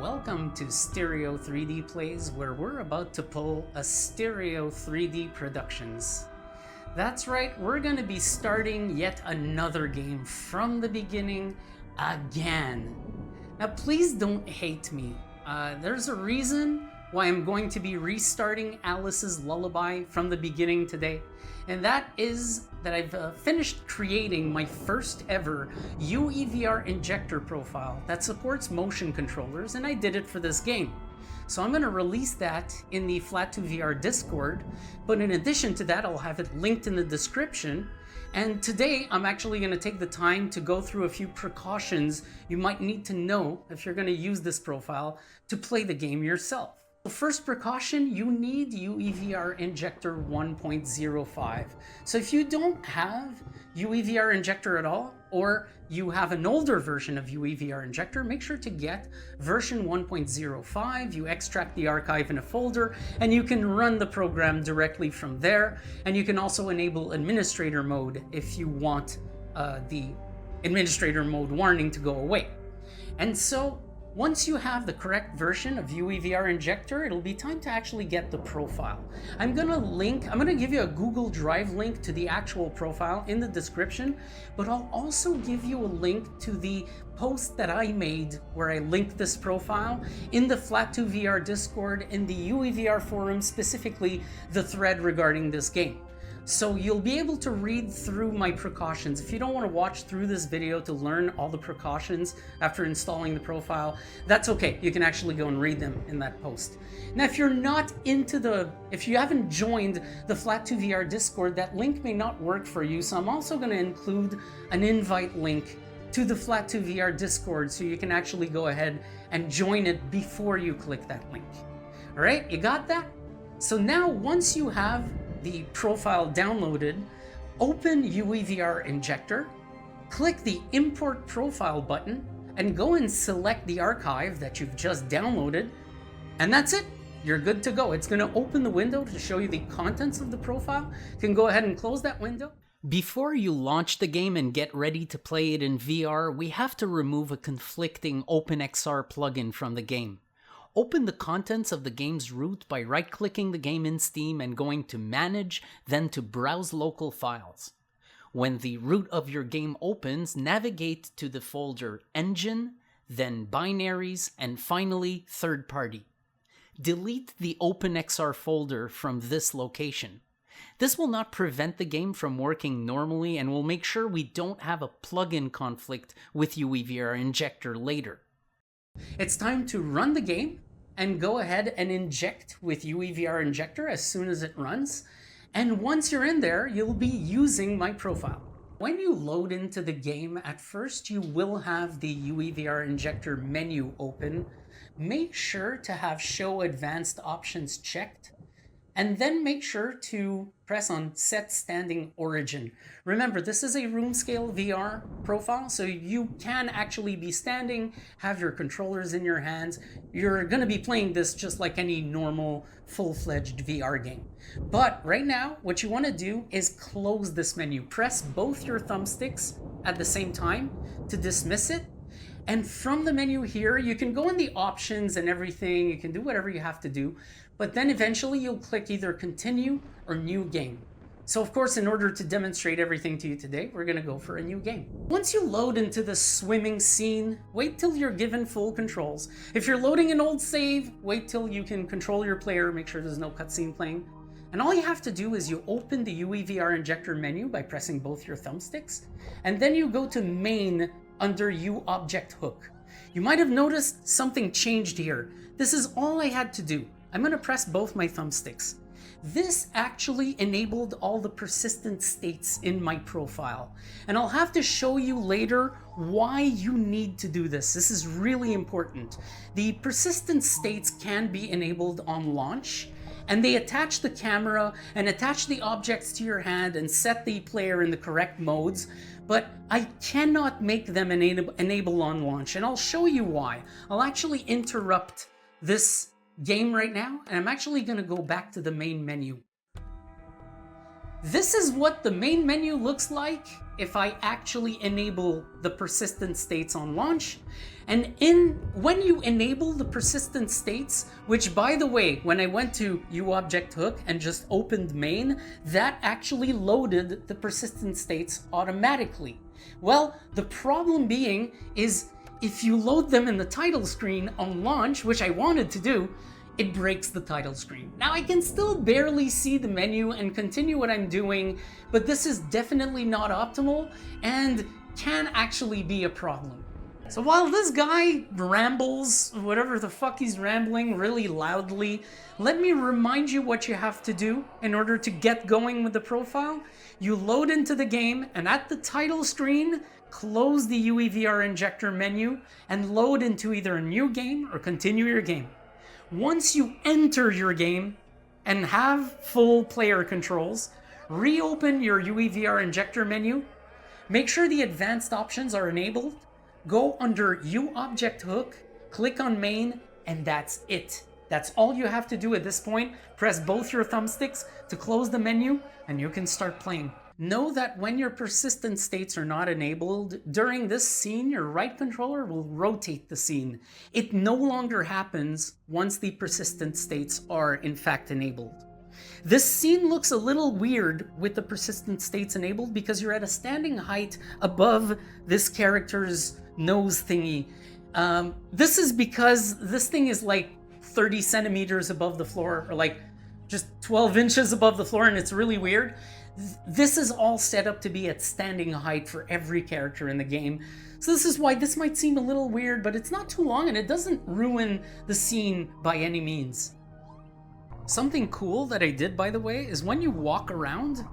Welcome to Stereo 3D Plays, where we're about to pull a Stereo 3D Productions. That's right, we're going to be starting yet another game from the beginning again. Now please don't hate me. There's a reason why I'm going to be restarting Alice's Lullaby from the beginning today, and that is that I've finished creating my first ever UEVR Injector profile that supports motion controllers, and I did it for this game. So I'm going to release that in the Flat2VR Discord, but in addition to that, I'll have it linked in the description. And today, I'm actually going to take the time to go through a few precautions you might need to know if you're going to use this profile to play the game yourself. The first precaution, you need UEVR Injector 1.05. So if you don't have UEVR Injector at all, or you have an older version of UEVR Injector, make sure to get version 1.05. You extract the archive in a folder, and you can run the program directly from there. And you can also enable administrator mode if you want the administrator mode warning to go away. And so once you have the correct version of UEVR Injector, it'll be time to actually get the profile. I'm gonna give you a Google Drive link to the actual profile in the description, but I'll also give you a link to the post that I made where I linked this profile in the Flat2VR Discord, in the UEVR forum, specifically the thread regarding this game. So you'll be able to read through my precautions. If you don't want to watch through this video to learn all the precautions after installing the profile, that's okay. You can actually go and read them in that post. Now, if you haven't joined the Flat2VR Discord, that link may not work for you. So I'm also going to include an invite link to the Flat2VR Discord so you can actually go ahead and join it before you click that link. All right, you got that? So now once you have the profile downloaded, open UEVR Injector, click the Import Profile button, and go and select the archive that you've just downloaded, and that's it. You're good to go. It's going to open the window to show you the contents of the profile. You can go ahead and close that window. Before you launch the game and get ready to play it in VR, we have to remove a conflicting OpenXR plugin from the game. Open the contents of the game's root by right-clicking the game in Steam and going to Manage, then to Browse Local Files. When the root of your game opens, navigate to the folder Engine, then Binaries, and finally Third Party. Delete the OpenXR folder from this location. This will not prevent the game from working normally and will make sure we don't have a plugin conflict with UEVR Injector later. It's time to run the game and go ahead and inject with UEVR Injector as soon as it runs. And once you're in there, you'll be using my profile. When you load into the game, at first you will have the UEVR Injector menu open. Make sure to have Show Advanced Options checked, and then make sure to press on Set Standing Origin. Remember, this is a room scale VR profile, so you can actually be standing, have your controllers in your hands. You're gonna be playing this just like any normal full-fledged VR game. But right now, what you wanna do is close this menu. Press both your thumbsticks at the same time to dismiss it. And from the menu here, you can go in the options and everything. You can do whatever you have to do. But then eventually you'll click either Continue or New Game. So of course, in order to demonstrate everything to you today, we're going to go for a new game. Once you load into the swimming scene, wait till you're given full controls. If you're loading an old save, wait till you can control your player, make sure there's no cutscene playing. And all you have to do is you open the UEVR Injector menu by pressing both your thumbsticks, and then you go to Main under UObjectHook. You might have noticed something changed here. This is all I had to do. I'm going to press both my thumbsticks. This actually enabled all the persistent states in my profile. And I'll have to show you later why you need to do this. This is really important. The persistent states can be enabled on launch, and they attach the camera and attach the objects to your hand and set the player in the correct modes. But I cannot make them enable on launch, and I'll show you why. I'll actually interrupt this game right now, and I'm actually going to go back to the main menu. This is what the main menu looks like if I actually enable the persistent states on launch. And when you enable the persistent states, which by the way, when I went to UObjectHook and just opened main, that actually loaded the persistent states automatically. Well, the problem being is if you load them in the title screen on launch, which I wanted to do, it breaks the title screen. Now I can still barely see the menu and continue what I'm doing, but this is definitely not optimal and can actually be a problem. So while this guy rambles, whatever the fuck he's rambling really loudly, let me remind you what you have to do in order to get going with the profile. You load into the game and at the title screen, close the UEVR Injector menu and load into either a new game or continue your game. Once you enter your game and have full player controls, reopen your UEVR Injector menu, make sure the advanced options are enabled, go under UObjectHook, click on main, and that's it. That's all you have to do at this point. Press both your thumbsticks to close the menu, and you can start playing. Know that when your persistent states are not enabled, during this scene, your right controller will rotate the scene. It no longer happens once the persistent states are in fact enabled. This scene looks a little weird with the persistent states enabled because you're at a standing height above this character's nose thingy. This is because this thing is like 30 centimeters above the floor, or like just 12 inches above the floor, and it's really weird. This is all set up to be at standing height for every character in the game. So this is why this might seem a little weird, but it's not too long and it doesn't ruin the scene by any means. Something cool that I did, by the way, is when you walk around,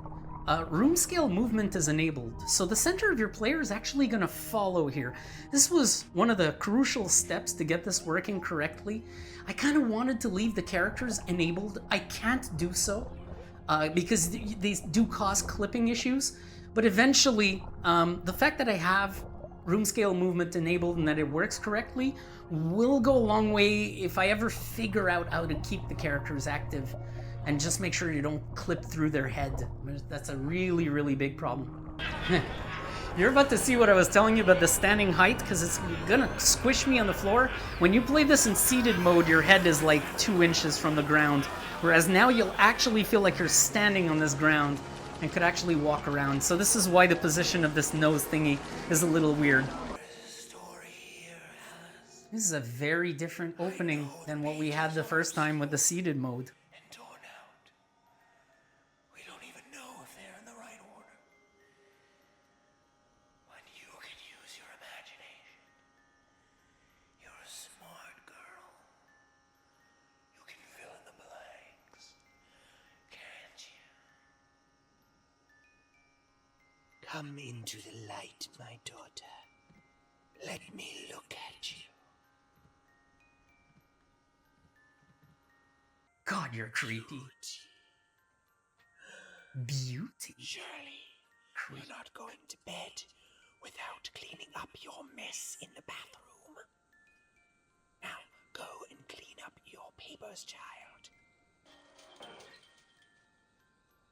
room scale movement is enabled. So the center of your player is actually going to follow here. This was one of the crucial steps to get this working correctly. I kind of wanted to leave the characters enabled. I can't do so because these do cause clipping issues. But eventually, the fact that I have room scale movement enabled and that it works correctly will go a long way if I ever figure out how to keep the characters active and just make sure you don't clip through their head. That's a really, really big problem. You're about to see what I was telling you about the standing height, because it's gonna squish me on the floor. When you play this in seated mode, your head is like 2 inches from the ground, whereas now you'll actually feel like you're standing on this ground and could actually walk around. So this is why the position of this nose thingy is a little weird. This is a very different opening than what we had the first time with the seated mode. Come into the light, my daughter. Let me look at you. God, you're creepy. Beauty. Surely, you're not going to bed without cleaning up your mess in the bathroom. Now, go and clean up your papers, child.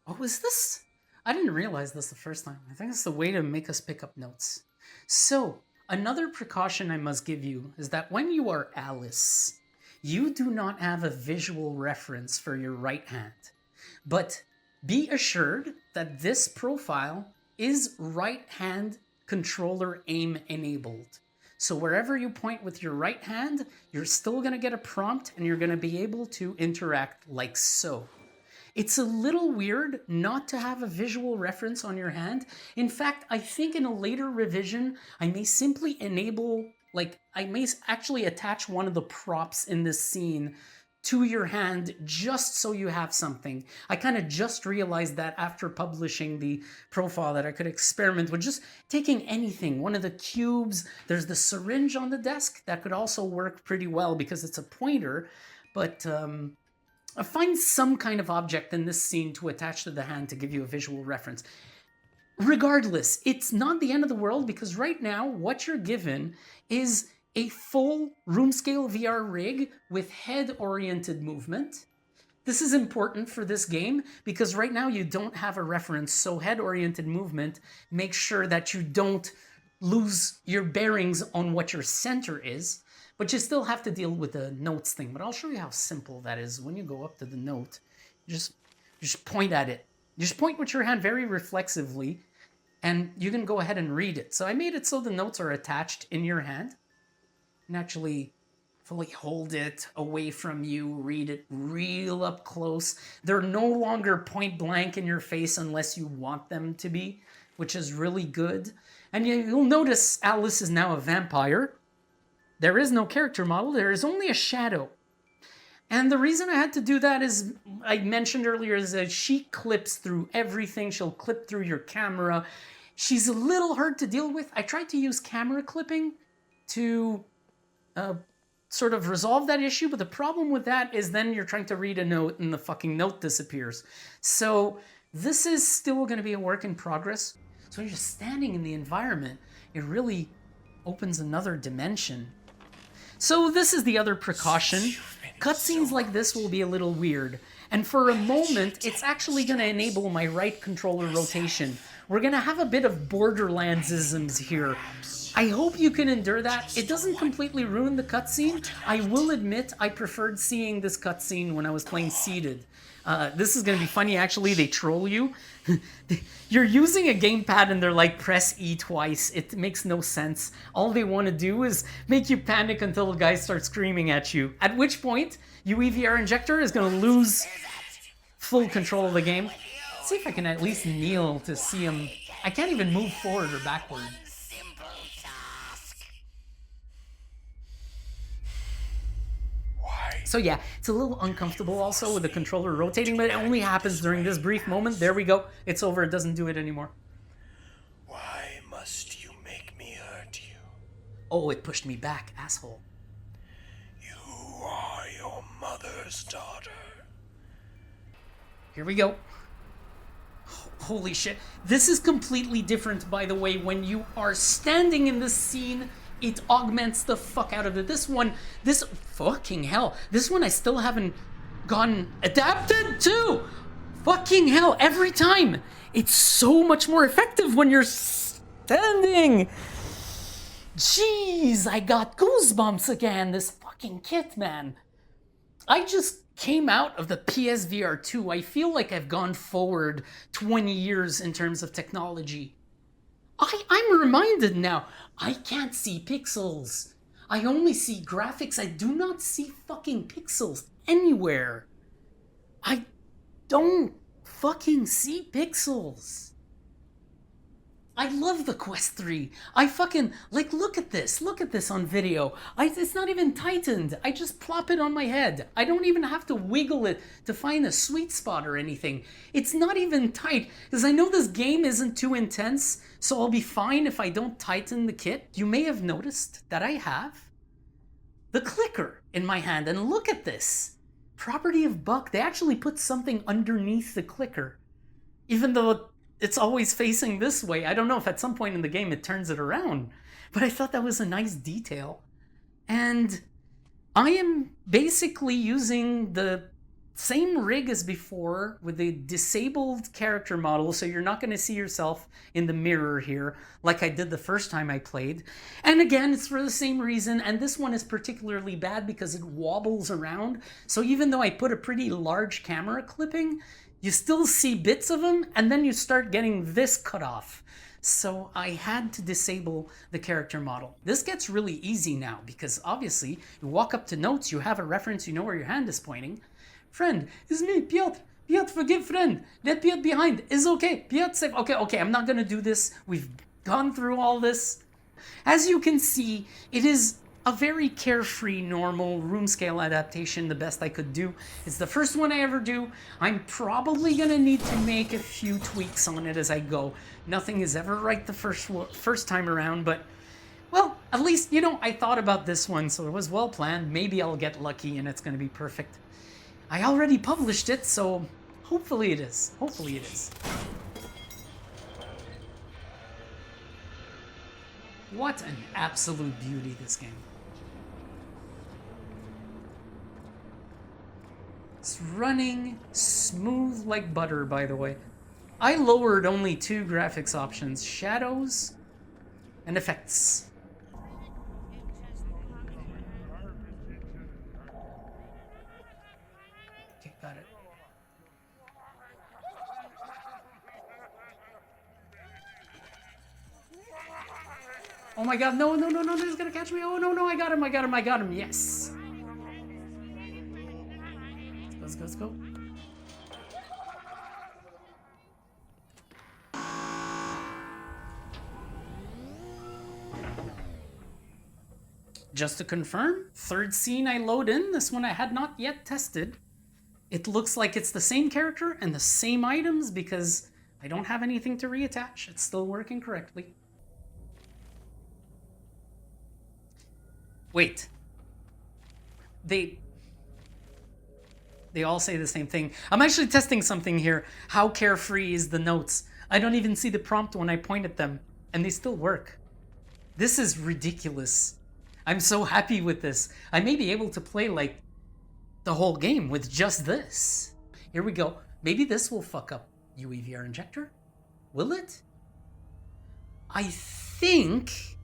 Oh, is this? I didn't realize this the first time. I think it's the way to make us pick up notes. So, another precaution I must give you is that when you are Alice, you do not have a visual reference for your right hand. But be assured that this profile is right hand controller aim enabled. So wherever you point with your right hand, you're still going to get a prompt and you're going to be able to interact like so. It's a little weird not to have a visual reference on your hand. In fact, I think in a later revision, I may simply enable, I may actually attach one of the props in this scene to your hand just so you have something. I kind of just realized that after publishing the profile that I could experiment with just taking anything. One of the cubes, there's the syringe on the desk that could also work pretty well because it's a pointer, but find some kind of object in this scene to attach to the hand to give you a visual reference. Regardless, it's not the end of the world because right now what you're given is a full room scale VR rig with head-oriented movement, This is important for this game because right now you don't have a reference, so head-oriented movement makes sure that you don't lose your bearings on what your center is, but you still have to deal with the notes thing. But I'll show you how simple that is. When you go up to the note, you just point at it. You just point with your hand very reflexively, and you can go ahead and read it. So I made it so the notes are attached in your hand, and actually fully hold it away from you, read it real up close. They're no longer point blank in your face unless you want them to be, which is really good. And you'll notice Alice is now a vampire. There is no character model, there is only a shadow. And the reason I had to do that is, I mentioned earlier, is that she clips through everything. She'll clip through your camera. She's a little hard to deal with. I tried to use camera clipping to sort of resolve that issue, but the problem with that is then you're trying to read a note and the fucking note disappears. So this is still going to be a work in progress. So you're just standing in the environment. It really opens another dimension. So this is the other precaution. Cutscenes like this will be a little weird. And for a moment, it's actually going to enable my right controller rotation. We're going to have a bit of Borderlands-isms here. I hope you can endure that. It doesn't completely ruin the cutscene. I will admit I preferred seeing this cutscene when I was playing seated. This is going to be funny, actually. They troll you. You're using a gamepad and they're like, press E twice. It makes no sense. All they want to do is make you panic until the guy starts screaming at you. At which point, UEVR Injector is going to lose full control of the game. Let's see if I can at least kneel to see him. I can't even move forward or backward. So yeah, it's a little uncomfortable also with the controller rotating, but it only happens during this brief moment. There we go. It's over. It doesn't do it anymore. Why must you make me hurt you? Oh, it pushed me back, asshole. You are your mother's daughter. Here we go. Holy shit. This is completely different, by the way, when you are standing in this scene. It augments the fuck out of it. This fucking hell. This one I still haven't gotten adapted to. Fucking hell, every time. It's so much more effective when you're standing. Jeez, I got goosebumps again. This fucking kit, man. I just came out of the PSVR 2. I feel like I've gone forward 20 years in terms of technology. I'm reminded now, I can't see pixels. I only see graphics. I do not see fucking pixels anywhere. I don't fucking see pixels. I love the Quest 3. I fucking, like, look at this on video. It's not even tightened. I just plop it on my head. I don't even have to wiggle it to find a sweet spot or anything. It's not even tight, because I know this game isn't too intense, so I'll be fine if I don't tighten the kit. You may have noticed that I have the clicker in my hand, and look at this. Property of Buck, they actually put something underneath the clicker, even though it's always facing this way. I don't know if at some point in the game it turns it around, but I thought that was a nice detail. And I am basically using the same rig as before with a disabled character model, so you're not going to see yourself in the mirror here like I did the first time I played. And again, it's for the same reason, and this one is particularly bad because it wobbles around. So even though I put a pretty large camera clipping, you still see bits of them, and then you start getting this cut off. So I had to disable the character model. This gets really easy now, because obviously, you walk up to notes, you have a reference, you know where your hand is pointing. Friend, it's me, Piotr. Piotr, forgive friend. Let Piotr behind. It's okay. Piotr, safe. Okay, I'm not gonna do this. We've gone through all this. As you can see, it is a very carefree, normal room scale adaptation, the best I could do. It's the first one I ever do. I'm probably gonna need to make a few tweaks on it as I go. Nothing is ever right the first time around, but, well, at least, you know, I thought about this one, so it was well planned. Maybe I'll get lucky and it's gonna be perfect. I already published it, so hopefully it is. Hopefully it is. What an absolute beauty, this game. It's running smooth like butter, by the way. I lowered only 2 graphics options, shadows and effects. Okay, got it. Oh my god, no, no, no, no, he's gonna catch me. Oh no, no, I got him, I got him, I got him, yes. Let's go, let's go. Just to confirm, third scene I load in, this one I had not yet tested. It looks like it's the same character and the same items because I don't have anything to reattach. It's still working correctly. Wait. They all say the same thing. I'm actually testing something here. How carefree is the notes? I don't even see the prompt when I point at them, and they still work. This is ridiculous. I'm so happy with this. I may be able to play like the whole game with just this. Here we go. Maybe this will fuck up UEVR Injector. Will it? I think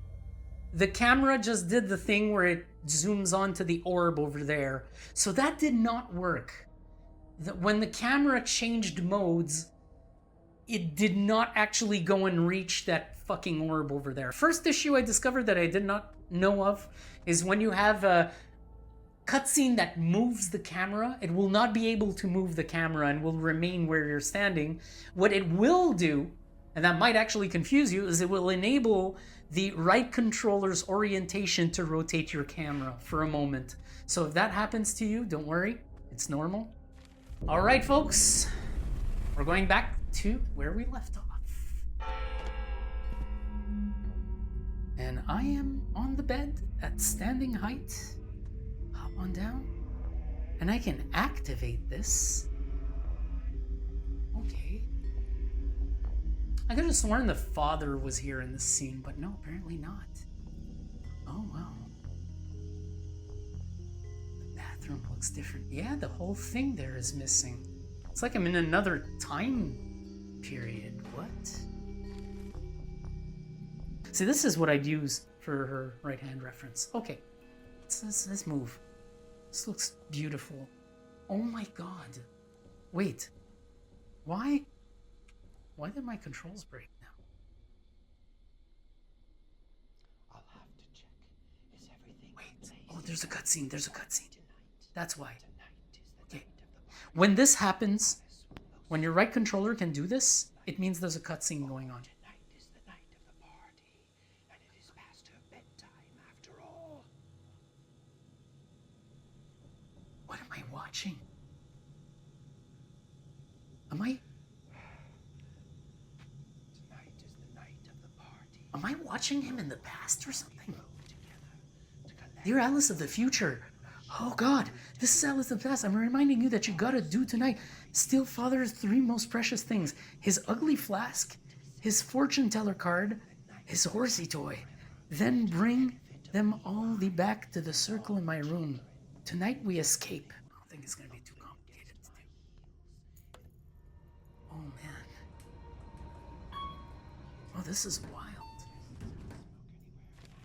the camera just did the thing where it zooms onto the orb over there. So that did not work. When the camera changed modes, it did not actually go and reach that fucking orb over there. First issue I discovered that I did not know of is when you have a cutscene that moves the camera, it will not be able to move the camera and will remain where you're standing. What it will do, and that might actually confuse you, is it will enable the right controller's orientation to rotate your camera for a moment. So if that happens to you, don't worry, it's normal. All right, folks, we're going back to where we left off. And I am on the bed at standing height. Hop on down. And I can activate this. Okay. I could have sworn the father was here in this scene, but no, apparently not. Oh, wow. The bathroom looks different. Yeah, the whole thing there is missing. It's like I'm in another time period. What? See, this is what I'd use for her right-hand reference. Okay, let's move. This looks beautiful. Oh my god. Wait. Why did my controls break now? I'll have to check. Is everything Wait. Oh, there's a cutscene. There's a cutscene. That's why. Okay. When this happens, when your right controller can do this, it means there's a cutscene going on. What am I watching? Am I watching him in the past or something? Dear Alice of the future. Oh god, this is Alice of the past. I'm reminding you that you gotta do tonight. Steal Father's 3 most precious things. His ugly flask, his fortune teller card, his horsey toy. Then bring them all back to the circle in my room. Tonight we escape. I don't think it's gonna be too complicated to do. Oh man. Oh, this is wild.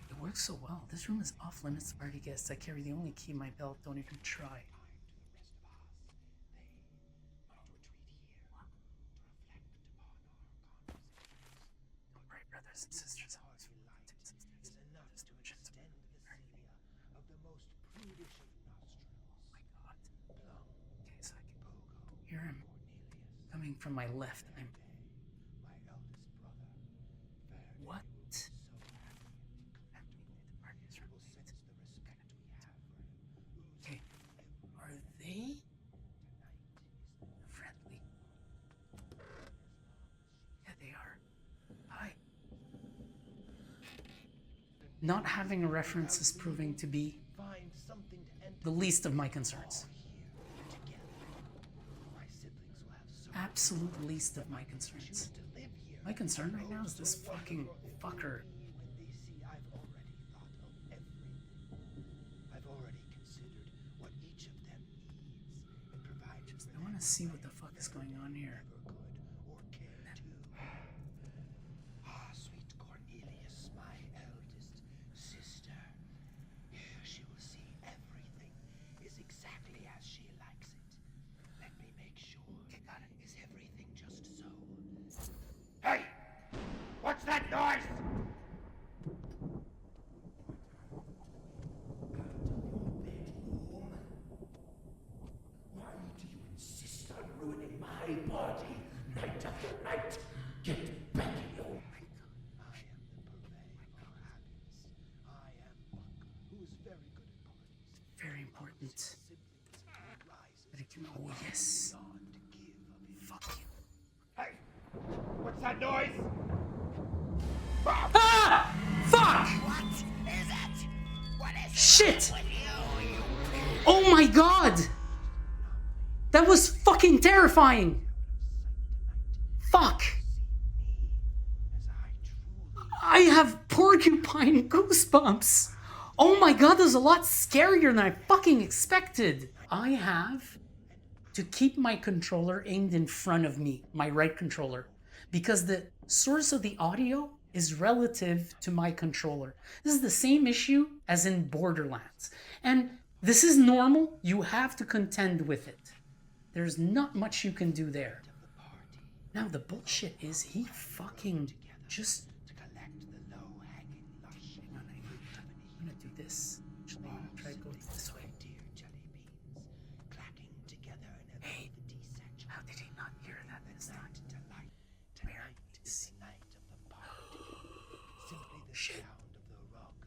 It works so well. This room is off limits to party guests. I carry the only key in my belt. Don't even try. Don't worry, brothers and sisters. Hear him coming from my left. What? Okay. Are they friendly? Yeah, they are. Hi. Not having a reference is proving to be the least of my concerns. Absolute least of my concerns. My concern right now is this fucking fucker. I've already considered what each of them needs and provided Let's see what the fuck is going on here. Or care to. Ah, sweet Cornelius, my eldest sister. Here she will see everything is exactly as she likes it. Let me make sure. Okay, got it. Is everything just so? Hey! What's that noise? Why do you insist on ruining my party night after night? Get back in your... I am the purveyor of happiness. I am Buck, who is very good at parties. Very important. Siblings rises But it can, oh yes. beyond to give of his. Fuck you. Hey! What's that noise? Ah! Fuck! What is it? What is Shit! with you? Oh my god! That was fucking terrifying! Fuck! As I truly I have porcupine goosebumps! Oh my god, that's a lot scarier than I fucking expected! I have to keep my controller aimed in front of me, my right controller, because the source of the audio is relative to my controller. This is the same issue as in Borderlands. And this is normal, you have to contend with it. There's not much you can do there. Now the bullshit is he fucking just... to collect the low-hanging lush. Hang on, I'm gonna do this. Actually, I'm gonna try to go this way. Dear jelly beans, clacking together in a Hey, velvety how did he not hear that this time? delight. Where Tonight is is the night of the party. Simply the Shit. sound of the rug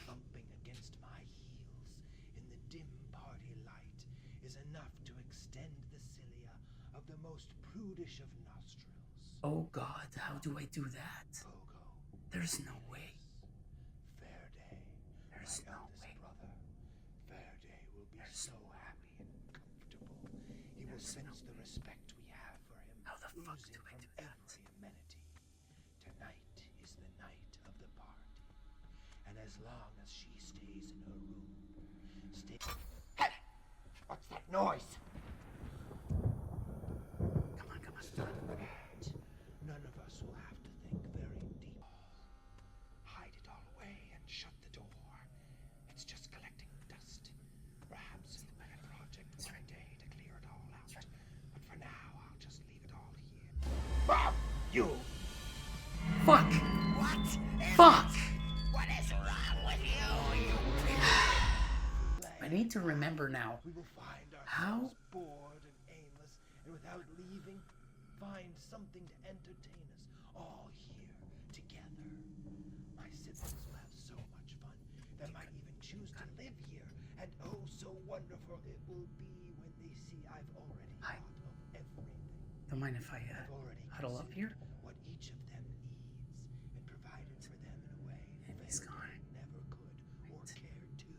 thumping against my heels in the dim party light is enough to extend the cilia of the most prudish of nostrils. Oh god, how do I do that? Pogo, There's no way. fair day. There's My no eldest way. brother, fair day will be There's so happy and comfortable. He will There's sense no the way. respect we have for him. How the fuck oozing do I from do that? every amenity. Tonight is the night of the party, and as long as she stays in her room, Hey! What's that noise? Come on, come on. None of us will have to think very deep. Hide it all away and shut the door. It's just collecting dust. Perhaps it'll be a project one day to clear it all out. But for now, I'll just leave it all here. Bob! You! Fuck! What? Fuck! What is wrong with you? I need to remember now. We will find How? ourselves bored and aimless, and without leaving, find something to entertain us all here together. My siblings will have so much fun. They might even choose to live here, and oh, so wonderful it will be when they see I've already Hi. thought of everything. Don't mind if I I've already huddle up here? considered what each of them needs and provided for them in a way And he's they gone. never could or cared to.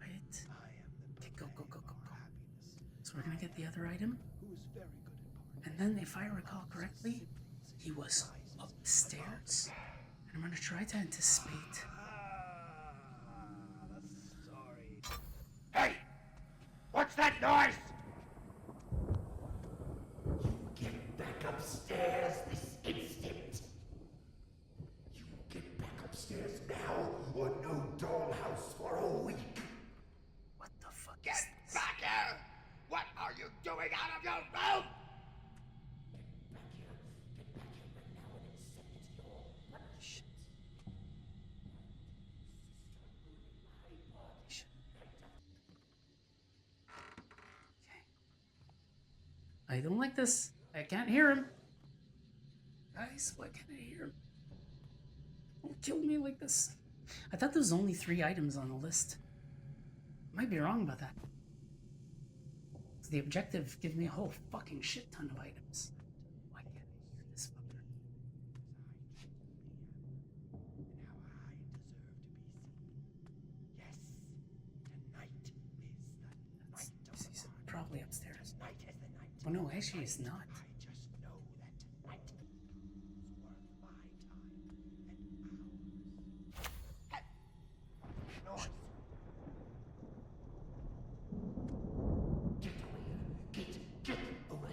Wait. I am the Okay, go, go, go, go, purveyor of go. happiness. So we're gonna get the other item. Who is very good at parties. And then, if I recall correctly, he was upstairs. And I'm gonna try to anticipate. The story. Hey! What's that noise? You get back upstairs this instant. You get back upstairs now, or no dollhouse for a week. What the fuck Get is this? back here! What are you doing out of your room? Get back here right now and accept your punishment. Okay. I don't like this. I can't hear him. Guys, why can't I hear him? Don't kill me like this. I thought there was only 3 items on the list. Might be wrong about that. The objective gives me a whole fucking shit ton of items. Why can't I hear this fucker? And how I deserve to be seen. Yes, tonight is the night of the He's party. probably upstairs. Tonight is the night. Oh no, actually he's not. I just know that tonight is worth my time and ours. Hey! Noise! Get away. Get away.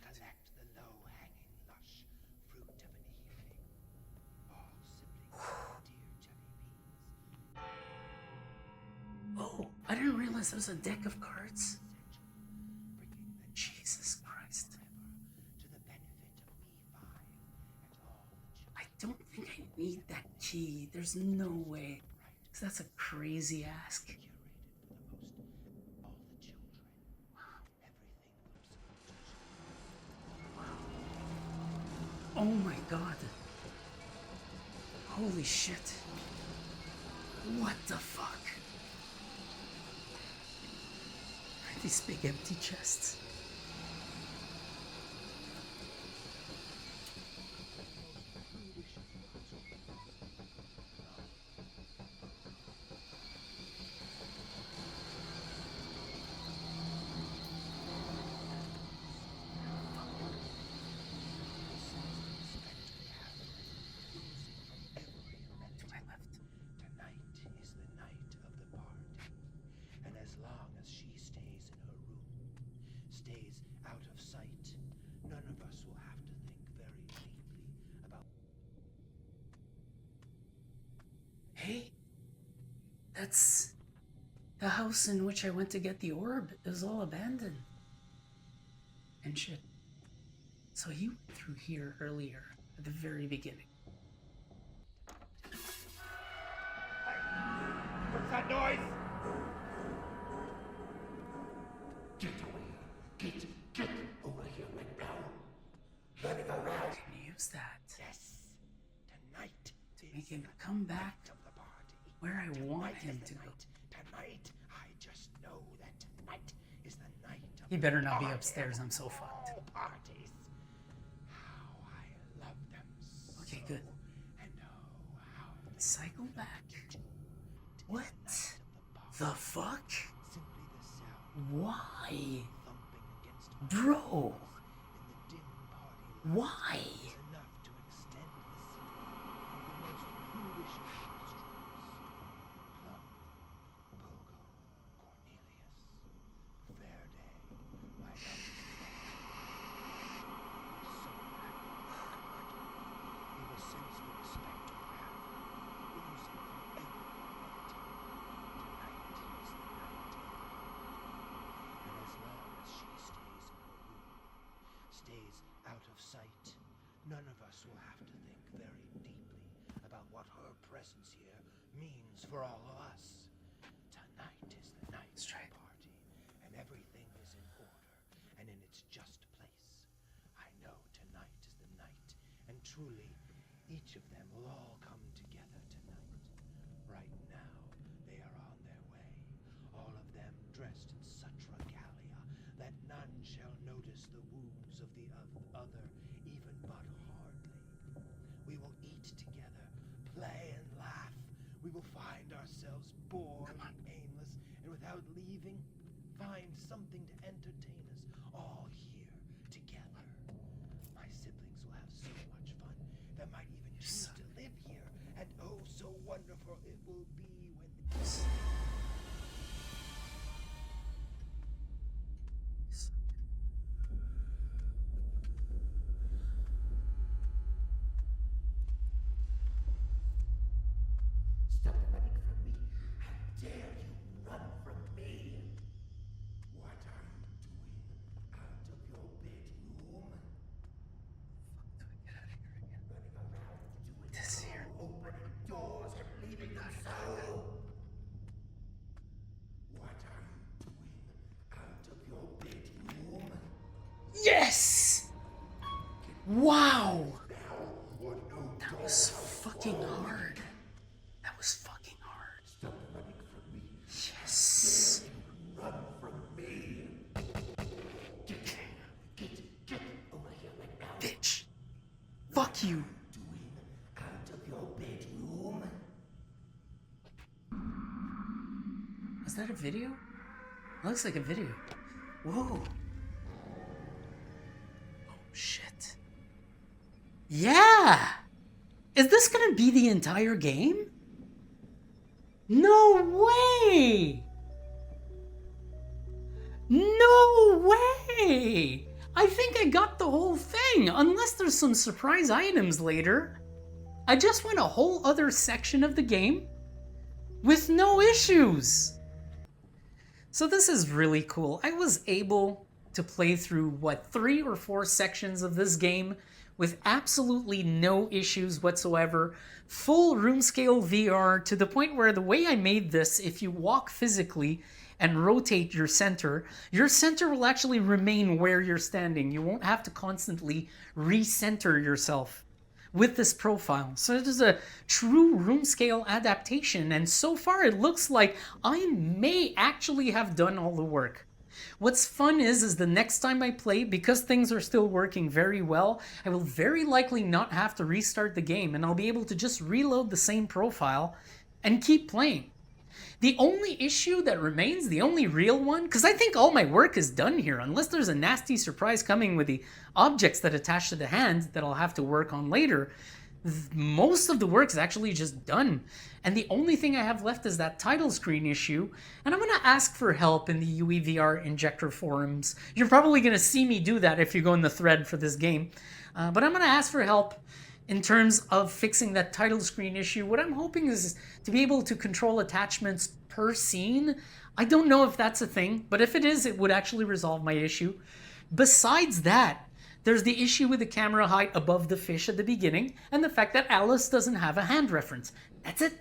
collect the low-hanging, lush fruit of an evening. All siblings, dear jelly beans. Oh, I didn't realize there was a deck of cards. Bringing the Jesus Christ. to the benefit of we 5 and all the children. I don't think I need that key. There's no way. Because that's a crazy ask. Curated for the most, all the children. Everything from Oh my god. Holy shit. What the fuck? Are these big empty chests? To my left. Tonight is the night of the party, and as long as she stays in her room, stays out of sight, none of us will have to think very deeply about. Hey, that's the house in which I went to get the orb. It was all abandoned. And shit. So you went through here earlier, at the very beginning. What's that noise? Get away. Get over here right now. Running around. Can you use that Yes, tonight to make him come back of the party. where I want Tonight him is to the go? night. Tonight, I just know that tonight is the night of He better not be party upstairs, of I'm so fucked. all parties. How I love them so. Okay, good. And oh, how Cycle back. What the the fuck? simply the sound Why? thumping against my Bro, in the dim party why? is enough to extend the secret of the most foolish of constructs. Plum, Pogo, Cornelius, fair day, my love. So happy. He will sense the respect we have, oozing from every heart. Tonight is the night. And as long as she stays in her room, stays out of sight, none of us will have to think very deeply about what her presence here means for all of us. Tonight is the night of try the it. party, and everything is in order and in its just place. I know tonight is the night, and truly, each of them will all come together tonight. Right now, they are on their way, all of them dressed in such regalia that none shall notice the wounds of the other, even but hardly. We will eat together, play and laugh. We will find ourselves bored and aimless, and without leaving, find something to entertain us all here together. My siblings will have so much fun that might even choose to live here, and oh, so wonderful it will be when. Stop running from me. How dare you run from me? What are you doing out of your bedroom? Get out of here again. Running around doing This here. opening doors and leaving them so. What are you doing out of your bedroom? Yes! Wow! Now or no That was fucking hard. That was fucking hard. Stop running from me. Yes. Run from me. Get over here right now. Bitch. Fuck you. Doing out of your bedroom. Was that a video? Looks like a video. Whoa. Oh, shit. Yeah! Is this gonna be the entire game? No way! No way! I think I got the whole thing, unless there's some surprise items later. I just went a whole other section of the game with no issues. So this is really cool. I was able to play through, what, 3 or 4 sections of this game with absolutely no issues whatsoever. Full room scale VR, to the point where the way I made this, if you walk physically and rotate your center will actually remain where you're standing. You won't have to constantly recenter yourself with this profile. So it is a true room scale adaptation, and so far it looks like I may actually have done all the work. What's fun is the next time I play, because things are still working very well, I will very likely not have to restart the game, and I'll be able to just reload the same profile and keep playing. The only issue that remains, the only real one, because I think all my work is done here, unless there's a nasty surprise coming with the objects that attach to the hand that I'll have to work on later, most of the work is actually just done. And the only thing I have left is that title screen issue, and I'm going to ask for help in the UEVR Injector forums. You're probably going to see me do that if you go in the thread for this game, but I'm going to ask for help in terms of fixing that title screen issue. What I'm hoping is to be able to control attachments per scene. I don't know if that's a thing, but if it is, it would actually resolve my issue. Besides that, there's the issue with the camera height above the fish at the beginning, and the fact that Alice doesn't have a hand reference. That's it.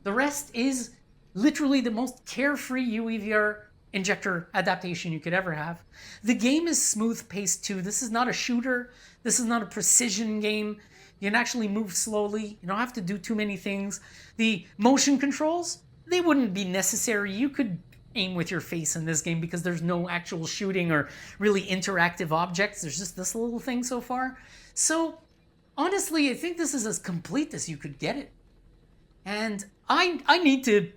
The rest is literally the most carefree UEVR Injector adaptation you could ever have. The game is smooth paced too. This is not a shooter. This is not a precision game. You can actually move slowly. You don't have to do too many things. The motion controls, they wouldn't be necessary. You could aim with your face in this game because there's no actual shooting or really interactive objects. There's just this little thing so far. So honestly, I think this is as complete as you could get it. And I need to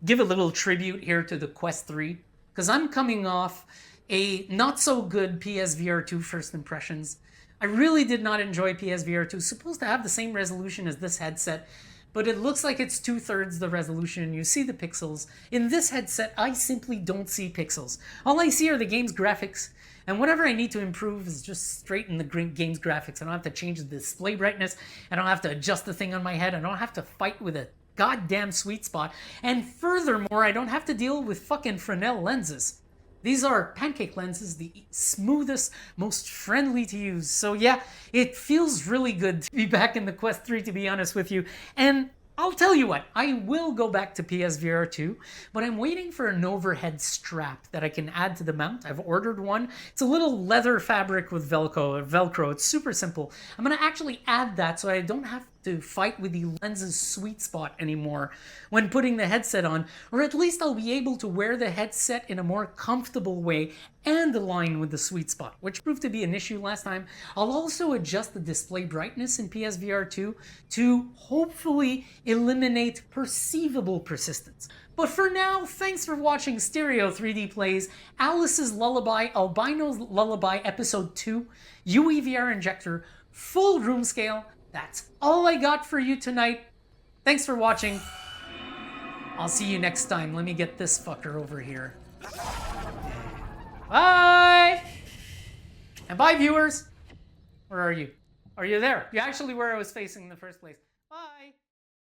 give a little tribute here to the Quest 3, because I'm coming off a not so good PSVR 2 first impressions. I really did not enjoy PSVR 2. It's supposed to have the same resolution as this headset, but it looks like it's 2/3 the resolution and you see the pixels. In this headset, I simply don't see pixels. All I see are the game's graphics, and whatever I need to improve is just straighten the game's graphics. I don't have to change the display brightness. I don't have to adjust the thing on my head. I don't have to fight with a goddamn sweet spot. And furthermore, I don't have to deal with fucking Fresnel lenses. These are pancake lenses, the smoothest, most friendly to use. So yeah, it feels really good to be back in the Quest 3, to be honest with you. And I'll tell you what, I will go back to PSVR 2, but I'm waiting for an overhead strap that I can add to the mount. I've ordered one. It's a little leather fabric with Velcro. It's super simple. I'm going to actually add that so I don't have to fight with the lens's sweet spot anymore when putting the headset on, or at least I'll be able to wear the headset in a more comfortable way and align with the sweet spot, which proved to be an issue last time. I'll also adjust the display brightness in PSVR 2 to hopefully eliminate perceivable persistence. But for now, thanks for watching Stereo 3D Plays, Alice's Lullaby, Albino's Lullaby Episode 2, UEVR Injector, full room scale. That's all I got for you tonight. Thanks for watching. I'll see you next time. Let me get this fucker over here. Bye! And bye, viewers. Where are you? Are you there? You're actually where I was facing in the first place.